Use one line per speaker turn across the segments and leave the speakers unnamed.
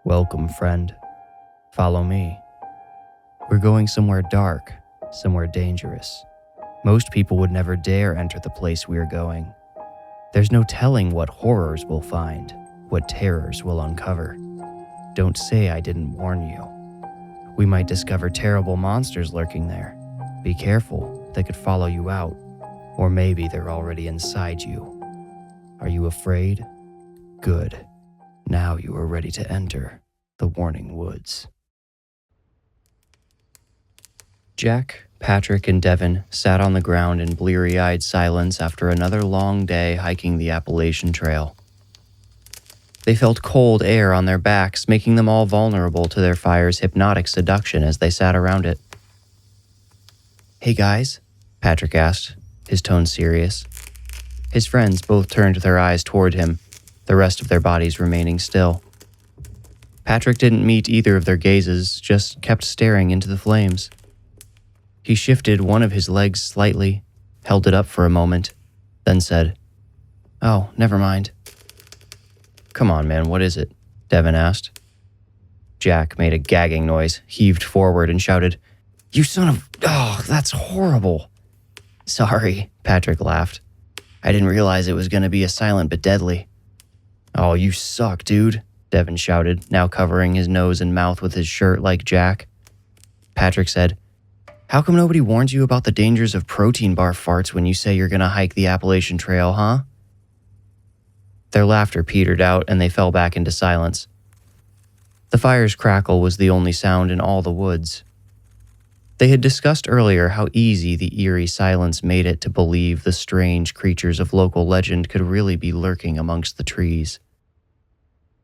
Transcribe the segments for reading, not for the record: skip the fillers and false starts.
Welcome, friend. Follow me. We're going somewhere dark, somewhere dangerous. Most people would never dare enter the place we are going. There's no telling what horrors we'll find, what terrors we'll uncover. Don't say I didn't warn you. We might discover terrible monsters lurking there. Be careful, they could follow you out, or maybe they're already inside you. Are you afraid? Good. Now you are ready to enter the Warning Woods. Jack, Patrick, and Devin sat on the ground in bleary-eyed silence after another long day hiking the Appalachian Trail. They felt cold air on their backs, making them all vulnerable to their fire's hypnotic seduction as they sat around it. "Hey guys," Patrick asked, his tone serious. His friends both turned their eyes toward him, the rest of their bodies remaining still. Patrick didn't meet either of their gazes, just kept staring into the flames. He shifted one of his legs slightly, held it up for a moment, then said, "Oh, never mind." "Come on, man, what is it?" Devin asked. Jack made a gagging noise, heaved forward, and shouted, "You son of... Oh, that's horrible." "Sorry," Patrick laughed. "I didn't realize it was going to be a silent but deadly." "Oh, you suck, dude," Devin shouted, now covering his nose and mouth with his shirt like Jack. Patrick said, "How come nobody warns you about the dangers of protein bar farts when you say you're going to hike the Appalachian Trail, huh?" Their laughter petered out and they fell back into silence. The fire's crackle was the only sound in all the woods. They had discussed earlier how easy the eerie silence made it to believe the strange creatures of local legend could really be lurking amongst the trees.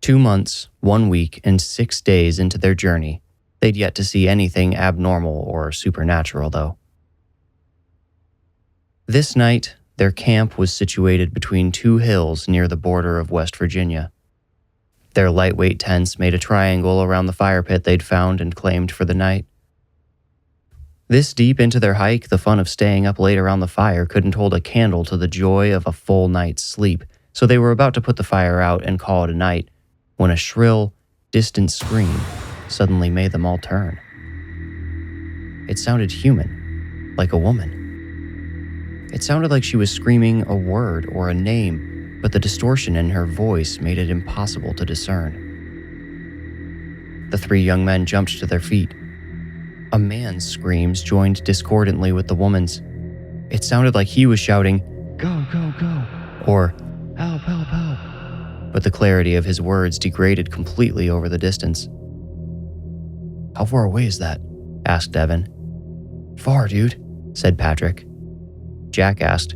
2 months, 1 week, and 6 days into their journey, they'd yet to see anything abnormal or supernatural, though. This night, their camp was situated between 2 hills near the border of West Virginia. Their lightweight tents made a triangle around the fire pit they'd found and claimed for the night. This deep into their hike, the fun of staying up late around the fire couldn't hold a candle to the joy of a full night's sleep, so they were about to put the fire out and call it a night, when a shrill, distant scream suddenly made them all turn. It sounded human, like a woman. It sounded like she was screaming a word or a name, but the distortion in her voice made it impossible to discern. The 3 young men jumped to their feet. A man's screams joined discordantly with the woman's. It sounded like he was shouting, "Go, go, go," or "Help, help, help," but the clarity of his words degraded completely over the distance. "How far away is that?" asked Devin. "Far, dude," said Patrick. Jack asked,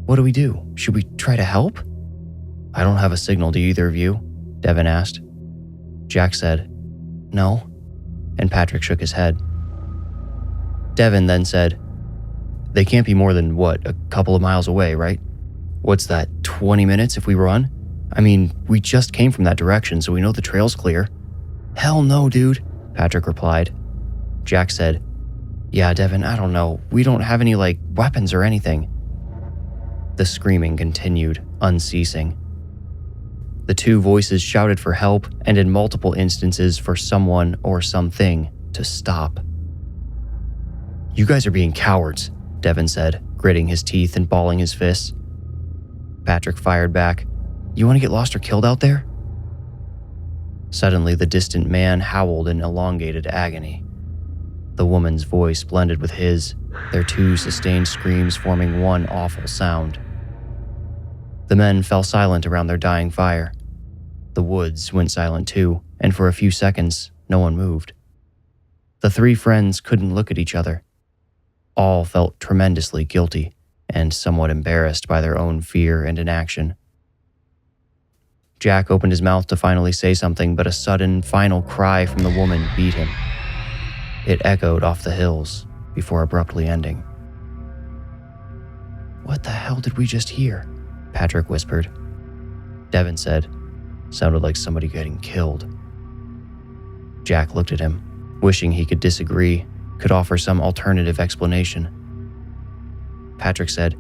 "What do we do? Should we try to help?" "I don't have a signal, do either of you?" Devin asked. Jack said, "No," and Patrick shook his head. Devin then said, "They can't be more than, a couple of miles away, right? What's that, 20 minutes if we run? I mean, we just came from that direction, so we know the trail's clear." "Hell no, dude," Patrick replied. Jack said, "Yeah, Devin, I don't know. We don't have any, weapons or anything." The screaming continued, unceasing. The 2 voices shouted for help and in multiple instances for someone or something to stop. "You guys are being cowards," Devin said, gritting his teeth and balling his fists. Patrick fired back, "You want to get lost or killed out there?" Suddenly, the distant man howled in elongated agony. The woman's voice blended with his, their 2 sustained screams forming one awful sound. The men fell silent around their dying fire. The woods went silent too, and for a few seconds, no one moved. The 3 friends couldn't look at each other. All felt tremendously guilty and somewhat embarrassed by their own fear and inaction. Jack opened his mouth to finally say something, but a sudden, final cry from the woman beat him. It echoed off the hills before abruptly ending. "What the hell did we just hear?" Patrick whispered. Devin said, "Sounded like somebody getting killed." Jack looked at him, wishing he could disagree, could offer some alternative explanation. Patrick said,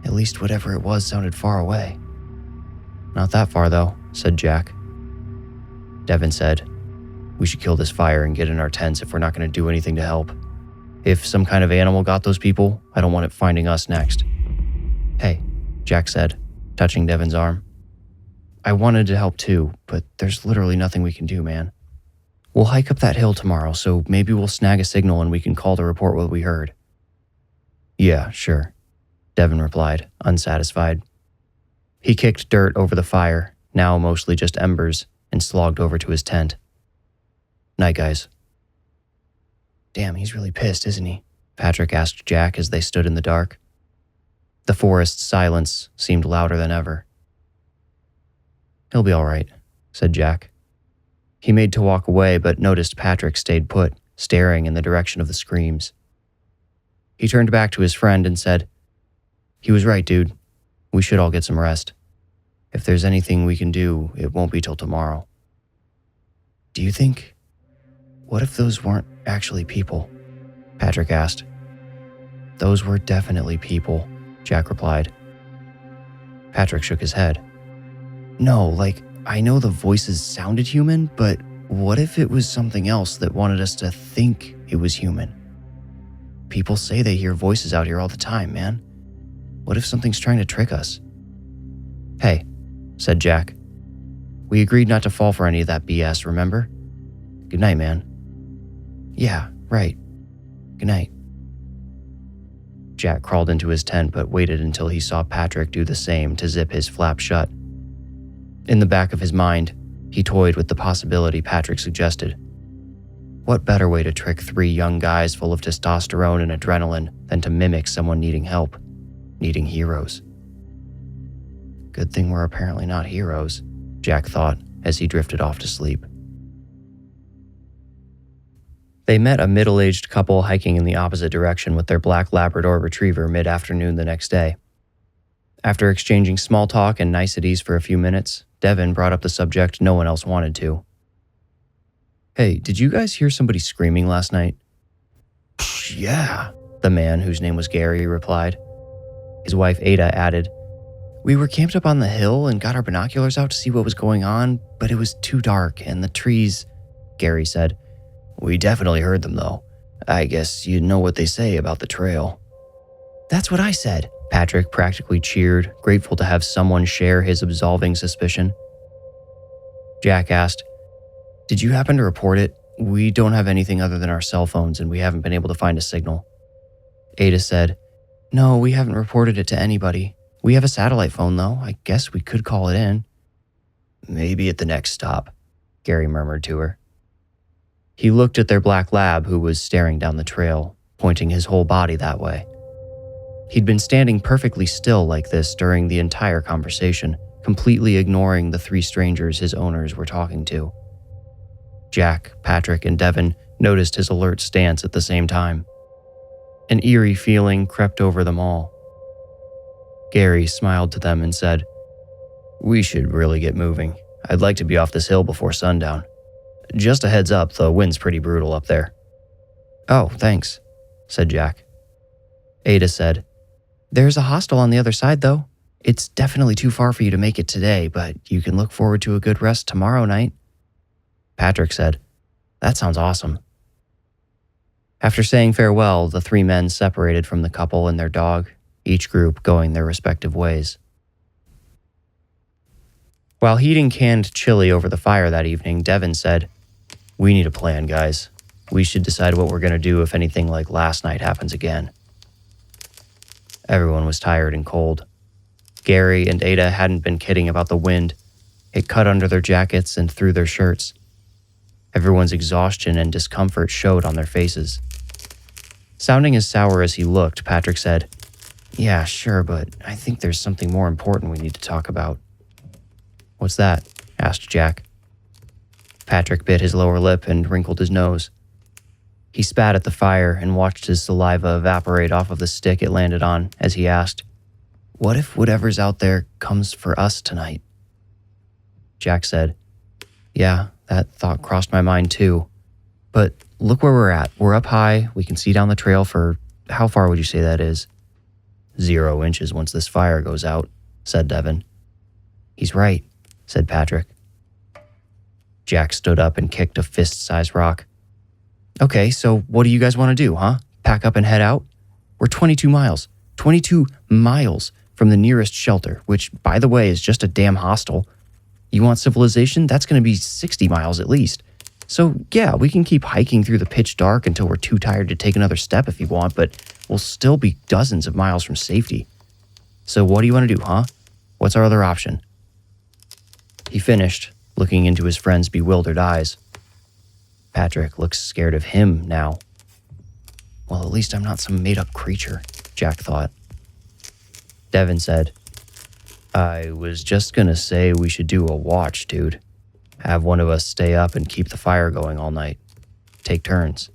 "At least whatever it was sounded far away." "Not that far, though," said Jack. Devin said. We should kill this fire and get in our tents if we're not going to do anything to help. If some kind of animal got those people, I don't want it finding us next. Hey, Jack said, touching Devin's arm. I wanted to help too, but there's literally nothing we can do, man. We'll hike up that hill tomorrow, so maybe we'll snag a signal and we can call to report what we heard. Yeah, sure, Devin replied, unsatisfied. He kicked dirt over the fire, now mostly just embers, and slogged over to his tent. Night, guys. Damn, he's really pissed, isn't he? Patrick asked Jack as they stood in the dark. The forest's silence seemed louder than ever. He'll be all right, said Jack. He made to walk away, but noticed Patrick stayed put, staring in the direction of the screams. He turned back to his friend and said, He was right, dude. We should all get some rest. If there's anything we can do, it won't be till tomorrow. Do you think... What if those weren't actually people? Patrick asked. Those were definitely people, Jack replied. Patrick shook his head. No, I know the voices sounded human, but what if it was something else that wanted us to think it was human? People say they hear voices out here all the time, man. What if something's trying to trick us? Hey, said Jack. We agreed not to fall for any of that BS, remember? Good night, man. Yeah, right. Good night. Jack crawled into his tent but waited until he saw Patrick do the same to zip his flap shut. In the back of his mind, he toyed with the possibility Patrick suggested. What better way to trick 3 young guys full of testosterone and adrenaline than to mimic someone needing help, needing heroes? Good thing we're apparently not heroes, Jack thought as he drifted off to sleep. They met a middle-aged couple hiking in the opposite direction with their black Labrador retriever mid-afternoon the next day. After exchanging small talk and niceties for a few minutes, Devin brought up the subject no one else wanted to. Hey, did you guys hear somebody screaming last night? Yeah, the man, whose name was Gary, replied. His wife Ada added, We were camped up on the hill and got our binoculars out to see what was going on, but it was too dark and the trees, Gary said. We definitely heard them though. I guess you know what they say about the trail. That's what I said, Patrick practically cheered, grateful to have someone share his absolving suspicion. Jack asked, Did you happen to report it? We don't have anything other than our cell phones and we haven't been able to find a signal. Ada said, No, we haven't reported it to anybody. We have a satellite phone though. I guess we could call it in. Maybe at the next stop, Gary murmured to her. He looked at their black lab who was staring down the trail, pointing his whole body that way. He'd been standing perfectly still like this during the entire conversation, completely ignoring the 3 strangers his owners were talking to. Jack, Patrick, and Devin noticed his alert stance at the same time. An eerie feeling crept over them all. Gary smiled to them and said, We should really get moving. I'd like to be off this hill before sundown. Just a heads up, the wind's pretty brutal up there. Oh, thanks, said Jack. Ada said, There's a hostel on the other side, though. It's definitely too far for you to make it today, but you can look forward to a good rest tomorrow night. Patrick said, That sounds awesome. After saying farewell, the 3 men separated from the couple and their dog, each group going their respective ways. While heating canned chili over the fire that evening, Devin said, We need a plan, guys. We should decide what we're going to do if anything like last night happens again. Everyone was tired and cold. Gary and Ada hadn't been kidding about the wind. It cut under their jackets and through their shirts. Everyone's exhaustion and discomfort showed on their faces. Sounding as sour as he looked, Patrick said, Yeah, sure, but I think there's something more important we need to talk about. What's that? Asked Jack. Patrick bit his lower lip and wrinkled his nose. He spat at the fire and watched his saliva evaporate off of the stick it landed on as he asked, What if whatever's out there comes for us tonight? Jack said, Yeah, that thought crossed my mind too. But look where we're at. We're up high. We can see down the trail for, how far would you say that is? 0 inches once this fire goes out, said Devin. He's right, said Patrick. Jack stood up and kicked a fist-sized rock. Okay, so what do you guys want to do, huh? Pack up and head out? We're 22 miles from the nearest shelter, which, by the way, is just a damn hostel. You want civilization? That's going to be 60 miles at least. So, yeah, we can keep hiking through the pitch dark until we're too tired to take another step if you want, but we'll still be dozens of miles from safety. So what do you want to do, huh? What's our other option? He finished, looking into his friend's bewildered eyes. Patrick looks scared of him now. Well, at least I'm not some made-up creature, Jack thought. Devin said, I was just gonna say we should do a watch, dude. Have one of us stay up and keep the fire going all night. Take turns.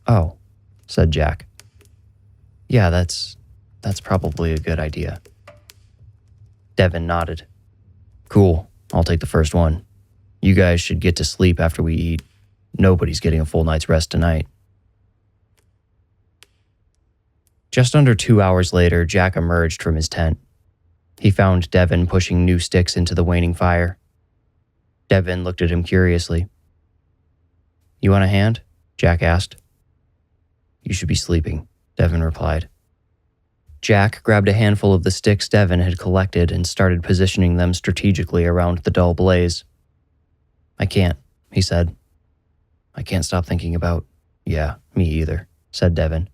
Oh, said Jack. Yeah, that's probably a good idea. Devin nodded. Cool, I'll take the first one. You guys should get to sleep after we eat. Nobody's getting a full night's rest tonight. Just under 2 hours later, Jack emerged from his tent. He found Devin pushing new sticks into the waning fire. Devin looked at him curiously. You want a hand? Jack asked. You should be sleeping, Devin replied. Jack grabbed a handful of the sticks Devin had collected and started positioning them strategically around the dull blaze. I can't, he said. I can't stop thinking about... Yeah, me either, said Devin.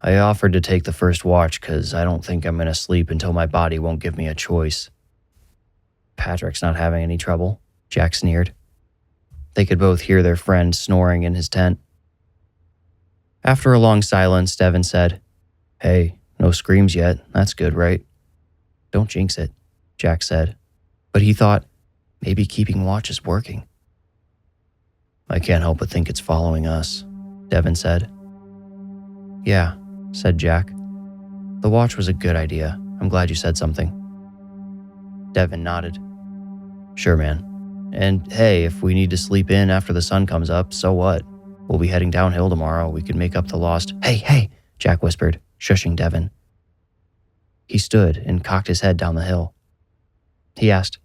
I offered to take the first watch because I don't think I'm going to sleep until my body won't give me a choice. Patrick's not having any trouble, Jack sneered. They could both hear their friend snoring in his tent. After a long silence, Devin said, Hey, no screams yet. That's good, right? Don't jinx it, Jack said. But he thought, maybe keeping watch is working. I can't help but think it's following us, Devin said. Yeah, said Jack. The watch was a good idea. I'm glad you said something. Devin nodded. Sure, man. And hey, if we need to sleep in after the sun comes up, so what? We'll be heading downhill tomorrow. We can make up the lost... Hey, Jack whispered, shushing Devin. He stood and cocked his head down the hill. He asked,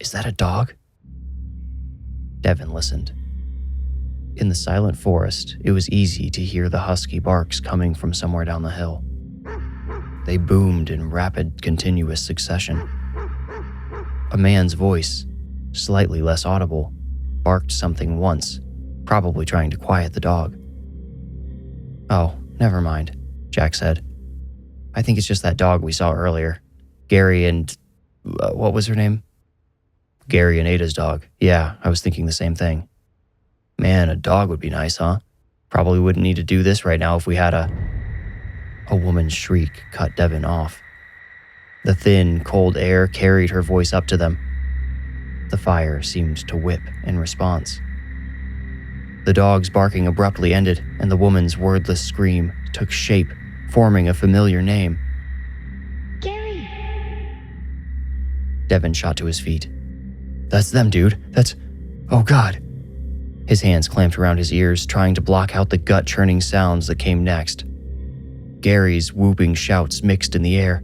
Is that a dog? Devin listened. In the silent forest, it was easy to hear the husky barks coming from somewhere down the hill. They boomed in rapid, continuous succession. A man's voice, slightly less audible, barked something once, probably trying to quiet the dog. Oh, never mind, Jack said. I think it's just that dog we saw earlier. Gary and... what was her name? Gary and Ada's dog. Yeah, I was thinking the same thing. Man, a dog would be nice, huh? Probably wouldn't need to do this right now if we had a... A woman's shriek cut Devin off. The thin, cold air carried her voice up to them. The fire seemed to whip in response. The dog's barking abruptly ended, and the woman's wordless scream took shape, forming a familiar name.
Gary!
Devin shot to his feet. That's them, dude. That's... Oh, God. His hands clamped around his ears, trying to block out the gut-churning sounds that came next. Gary's whooping shouts mixed in the air.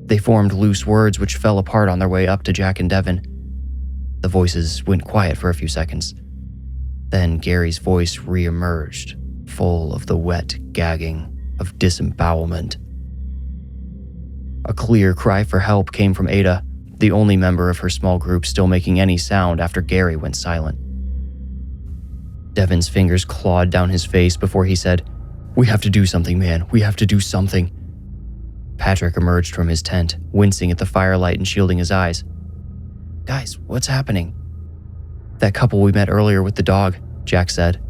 They formed loose words which fell apart on their way up to Jack and Devin. The voices went quiet for a few seconds. Then Gary's voice re-emerged, full of the wet gagging of disembowelment. A clear cry for help came from Ada, the only member of her small group still making any sound after Gary went silent. Devin's fingers clawed down his face before he said, We have to do something, man. We have to do something. Patrick emerged from his tent, wincing at the firelight and shielding his eyes. Guys, what's happening? That couple we met earlier with the dog, Jack said.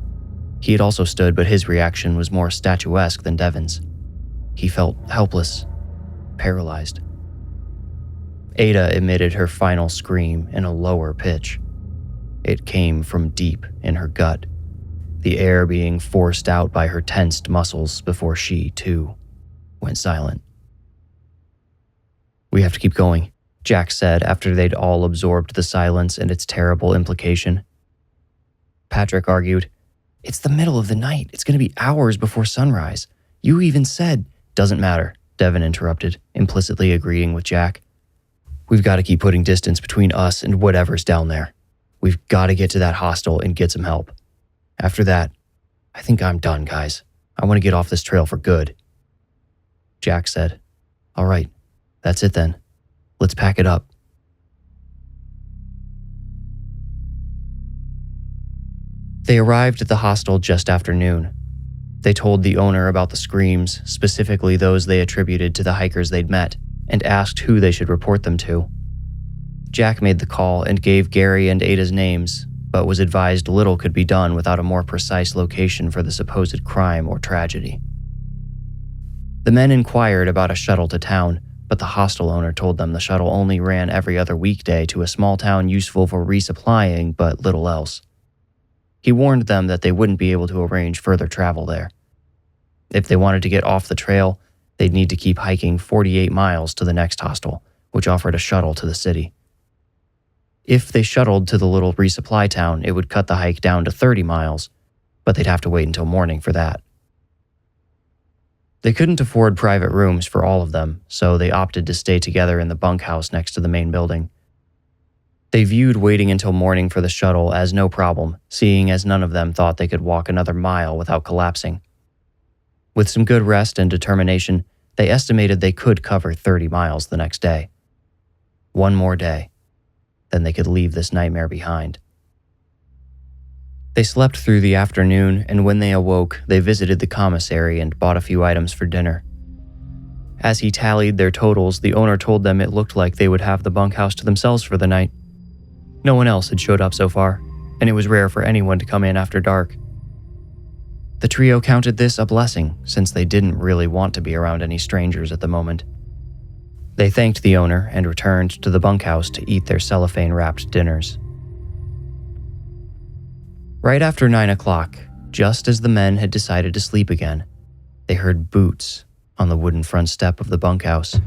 He had also stood, but his reaction was more statuesque than Devin's. He felt helpless, paralyzed. Ada emitted her final scream in a lower pitch. It came from deep in her gut, the air being forced out by her tensed muscles before she, too, went silent. We have to keep going, Jack said after they'd all absorbed the silence and its terrible implication. Patrick argued, It's the middle of the night. It's going to be hours before sunrise. You even said... Doesn't matter, Devin interrupted, implicitly agreeing with Jack. We've got to keep putting distance between us and whatever's down there. We've got to get to that hostel and get some help. After that, I think I'm done, guys. I want to get off this trail for good." Jack said, "All right, that's it then. Let's pack it up." They arrived at the hostel just after noon. They told the owner about the screams, specifically those they attributed to the hikers they'd met, and asked who they should report them to. Jack made the call and gave Gary and Ada's names, but was advised little could be done without a more precise location for the supposed crime or tragedy. The men inquired about a shuttle to town, but the hostel owner told them the shuttle only ran every other weekday to a small town useful for resupplying, but little else. He warned them that they wouldn't be able to arrange further travel there. If they wanted to get off the trail, they'd need to keep hiking 48 miles to the next hostel, which offered a shuttle to the city. If they shuttled to the little resupply town, it would cut the hike down to 30 miles, but they'd have to wait until morning for that. They couldn't afford private rooms for all of them, so they opted to stay together in the bunkhouse next to the main building. They viewed waiting until morning for the shuttle as no problem, seeing as none of them thought they could walk another mile without collapsing. With some good rest and determination, they estimated they could cover 30 miles the next day. One more day, then they could leave this nightmare behind. They slept through the afternoon, and when they awoke, they visited the commissary and bought a few items for dinner. As he tallied their totals, the owner told them it looked like they would have the bunkhouse to themselves for the night. No one else had showed up so far, and it was rare for anyone to come in after dark. The trio counted this a blessing, since they didn't really want to be around any strangers at the moment. They thanked the owner and returned to the bunkhouse to eat their cellophane-wrapped dinners. Right after 9 o'clock, just as the men had decided to sleep again, they heard boots on the wooden front step of the bunkhouse.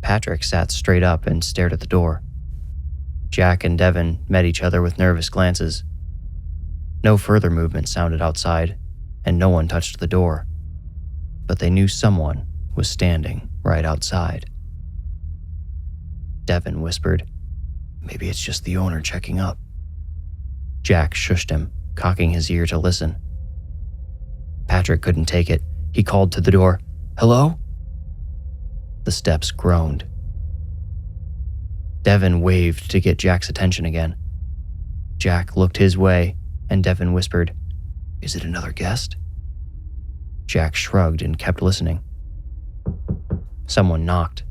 Patrick sat straight up and stared at the door. Jack and Devin met each other with nervous glances. No further movement sounded outside, and no one touched the door. But they knew someone was standing right outside. Devin whispered, "Maybe it's just the owner checking up." Jack shushed him, cocking his ear to listen. Patrick couldn't take it. He called to the door, "Hello?" The steps groaned. Devin waved to get Jack's attention again. Jack looked his way, and Devin whispered, "Is it another guest?" Jack shrugged and kept listening. Someone knocked.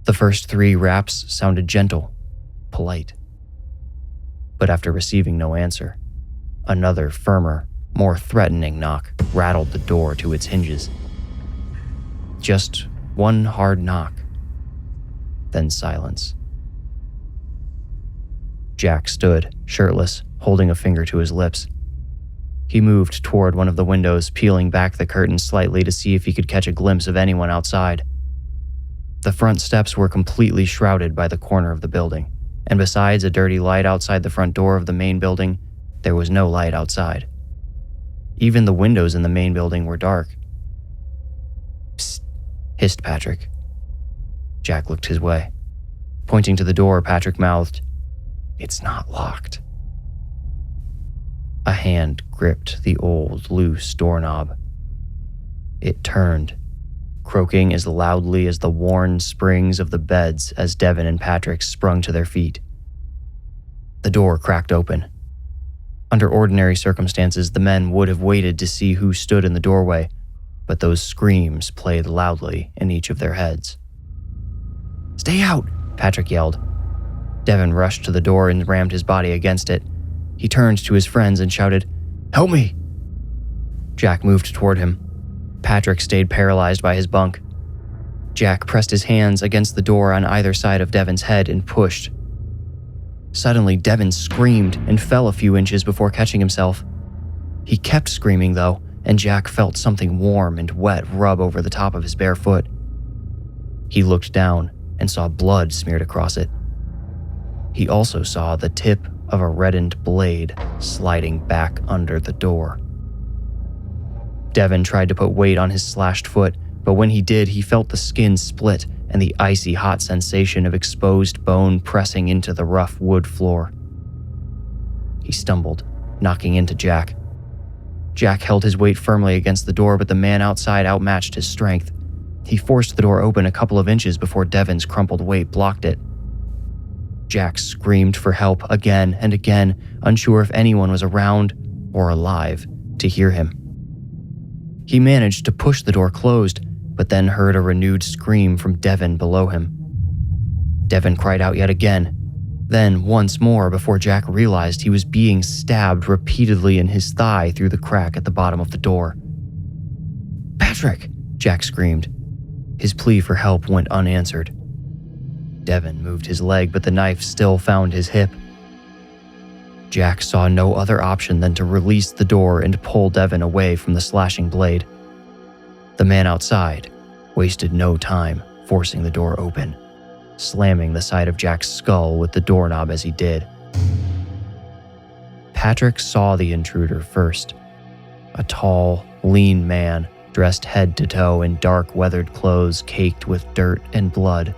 The first 3 raps sounded gentle, polite. But after receiving no answer, another firmer, more threatening knock rattled the door to its hinges. Just one hard knock, then silence. Jack stood, shirtless, holding a finger to his lips. He moved toward one of the windows, peeling back the curtains slightly to see if he could catch a glimpse of anyone outside. The front steps were completely shrouded by the corner of the building, and besides a dirty light outside the front door of the main building, there was no light outside. Even the windows in the main building were dark. "Psst," hissed Patrick. Jack looked his way. Pointing to the door, Patrick mouthed, "It's not locked." A hand gripped the old, loose doorknob. It turned, croaking as loudly as the worn springs of the beds as Devin and Patrick sprung to their feet. The door cracked open. Under ordinary circumstances, the men would have waited to see who stood in the doorway, but those screams played loudly in each of their heads. "Stay out!" Patrick yelled. Devin rushed to the door and rammed his body against it. He turned to his friends and shouted, "Help me!" Jack moved toward him. Patrick stayed paralyzed by his bunk. Jack pressed his hands against the door on either side of Devin's head and pushed. Suddenly, Devin screamed and fell a few inches before catching himself. He kept screaming, though, and Jack felt something warm and wet rub over the top of his bare foot. He looked down and saw blood smeared across it. He also saw the tip of a reddened blade sliding back under the door. Devin tried to put weight on his slashed foot, but when he did, he felt the skin split and the icy hot sensation of exposed bone pressing into the rough wood floor. He stumbled, knocking into Jack. Jack held his weight firmly against the door, but the man outside outmatched his strength. He forced the door open a couple of inches before Devin's crumpled weight blocked it. Jack screamed for help again and again, unsure if anyone was around or alive to hear him. He managed to push the door closed, but then heard a renewed scream from Devin below him. Devin cried out yet again, then once more before Jack realized he was being stabbed repeatedly in his thigh through the crack at the bottom of the door. "Patrick!" Jack screamed. His plea for help went unanswered. Devin moved his leg, but the knife still found his hip. Jack saw no other option than to release the door and pull Devin away from the slashing blade. The man outside wasted no time forcing the door open, slamming the side of Jack's skull with the doorknob as he did. Patrick saw the intruder first. A tall, lean man dressed head to toe in dark, weathered clothes caked with dirt and blood.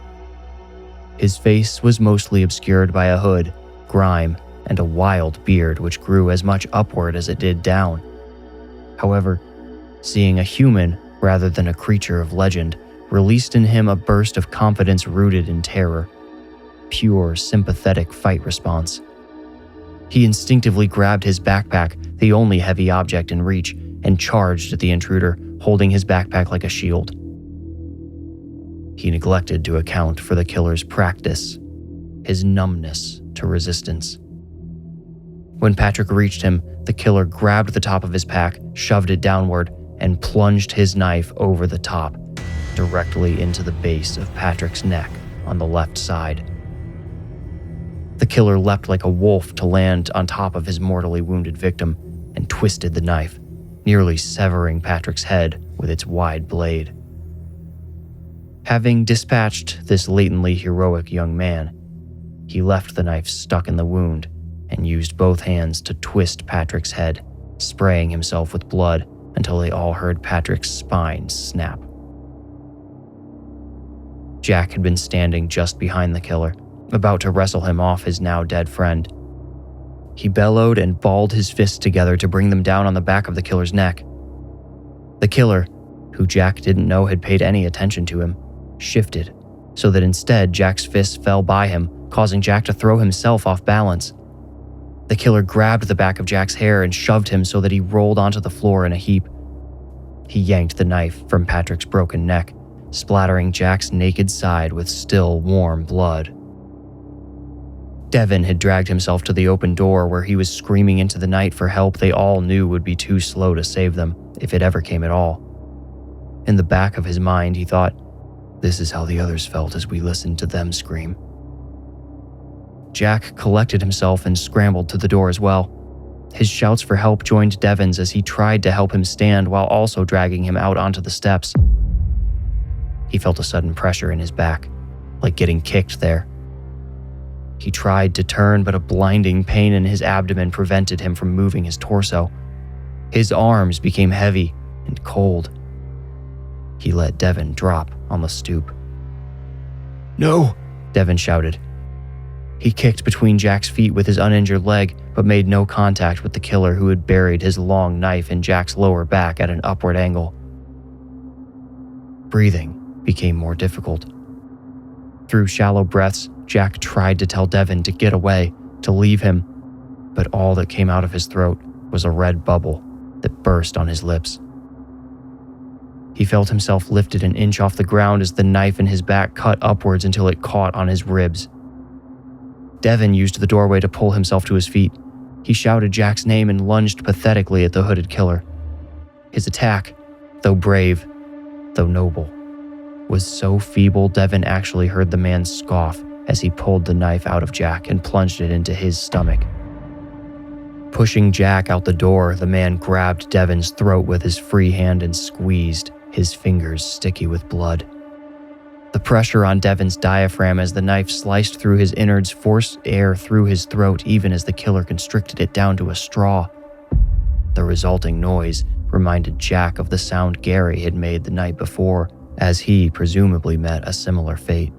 His face was mostly obscured by a hood, grime, and a wild beard which grew as much upward as it did down. However, seeing a human rather than a creature of legend released in him a burst of confidence rooted in terror. Pure, sympathetic fight response. He instinctively grabbed his backpack, the only heavy object in reach, and charged at the intruder, holding his backpack like a shield. He neglected to account for the killer's practice, his numbness to resistance. When Patrick reached him, the killer grabbed the top of his pack, shoved it downward, and plunged his knife over the top, directly into the base of Patrick's neck on the left side. The killer leapt like a wolf to land on top of his mortally wounded victim and twisted the knife, nearly severing Patrick's head with its wide blade. Having dispatched this latently heroic young man, he left the knife stuck in the wound and used both hands to twist Patrick's head, spraying himself with blood until they all heard Patrick's spine snap. Jack had been standing just behind the killer, about to wrestle him off his now dead friend. He bellowed and balled his fists together to bring them down on the back of the killer's neck. The killer, who Jack didn't know had paid any attention to him, shifted, so that instead Jack's fists fell by him, causing Jack to throw himself off balance. The killer grabbed the back of Jack's hair and shoved him so that he rolled onto the floor in a heap. He yanked the knife from Patrick's broken neck, splattering Jack's naked side with still warm blood. Devin had dragged himself to the open door where he was screaming into the night for help they all knew would be too slow to save them, if it ever came at all. In the back of his mind, he thought, "This is how the others felt as we listened to them scream." Jack collected himself and scrambled to the door as well. His shouts for help joined Devin's as he tried to help him stand while also dragging him out onto the steps. He felt a sudden pressure in his back, like getting kicked there. He tried to turn, but a blinding pain in his abdomen prevented him from moving his torso. His arms became heavy and cold. He let Devin drop on the stoop. "No!" Devin shouted. He kicked between Jack's feet with his uninjured leg, but made no contact with the killer who had buried his long knife in Jack's lower back at an upward angle. Breathing became more difficult. Through shallow breaths, Jack tried to tell Devin to get away, to leave him, but all that came out of his throat was a red bubble that burst on his lips. He felt himself lifted an inch off the ground as the knife in his back cut upwards until it caught on his ribs. Devin used the doorway to pull himself to his feet. He shouted Jack's name and lunged pathetically at the hooded killer. His attack, though brave, though noble, was so feeble Devin actually heard the man scoff as he pulled the knife out of Jack and plunged it into his stomach. Pushing Jack out the door, the man grabbed Devin's throat with his free hand and squeezed, his fingers sticky with blood. The pressure on Devin's diaphragm as the knife sliced through his innards forced air through his throat even as the killer constricted it down to a straw. The resulting noise reminded Jack of the sound Gary had made the night before, as he presumably met a similar fate.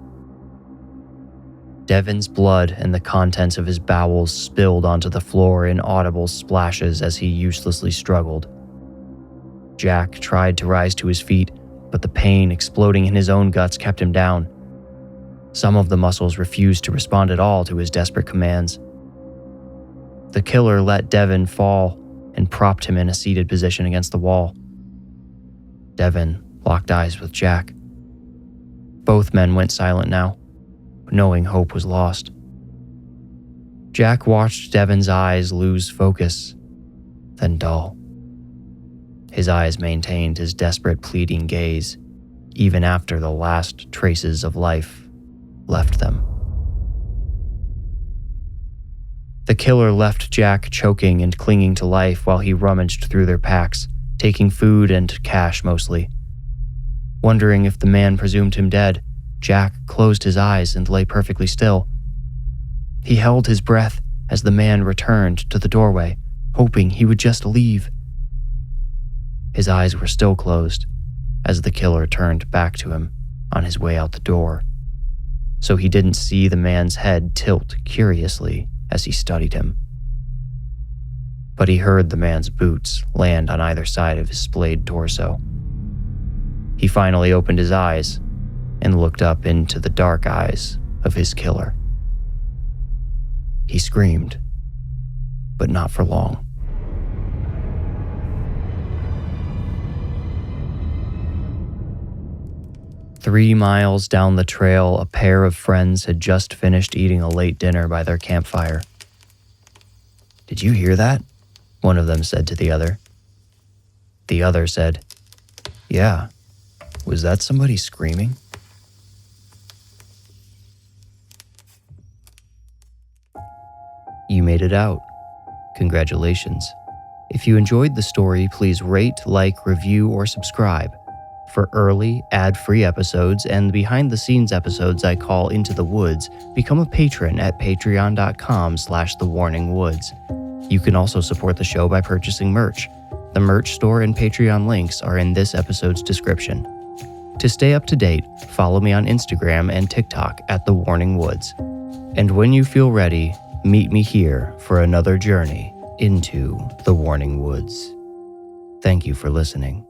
Devin's blood and the contents of his bowels spilled onto the floor in audible splashes as he uselessly struggled. Jack tried to rise to his feet, but the pain exploding in his own guts kept him down. Some of the muscles refused to respond at all to his desperate commands. The killer let Devin fall and propped him in a seated position against the wall. Devin locked eyes with Jack. Both men went silent now, knowing hope was lost. Jack watched Devin's eyes lose focus, then dull. His eyes maintained his desperate, pleading gaze, even after the last traces of life left them. The killer left Jack choking and clinging to life while he rummaged through their packs, taking food and cash mostly. Wondering if the man presumed him dead, Jack closed his eyes and lay perfectly still. He held his breath as the man returned to the doorway, hoping he would just leave. His eyes were still closed as the killer turned back to him on his way out the door, so he didn't see the man's head tilt curiously as he studied him. But he heard the man's boots land on either side of his splayed torso. He finally opened his eyes and looked up into the dark eyes of his killer. He screamed, but not for long. Three miles down the trail, a pair of friends had just finished eating a late dinner by their campfire. "Did you hear that?" one of them said to the other. The other said, "Yeah. Was that somebody screaming?" You made it out. Congratulations. If you enjoyed the story, please rate, like, review, or subscribe. For early, ad-free episodes and behind-the-scenes episodes I call Into the Woods, become a patron at patreon.com/thewarningwoods. You can also support the show by purchasing merch. The merch store and Patreon links are in this episode's description. To stay up to date, follow me on Instagram and TikTok at The Warning Woods. And when you feel ready, meet me here for another journey into the Warning Woods. Thank you for listening.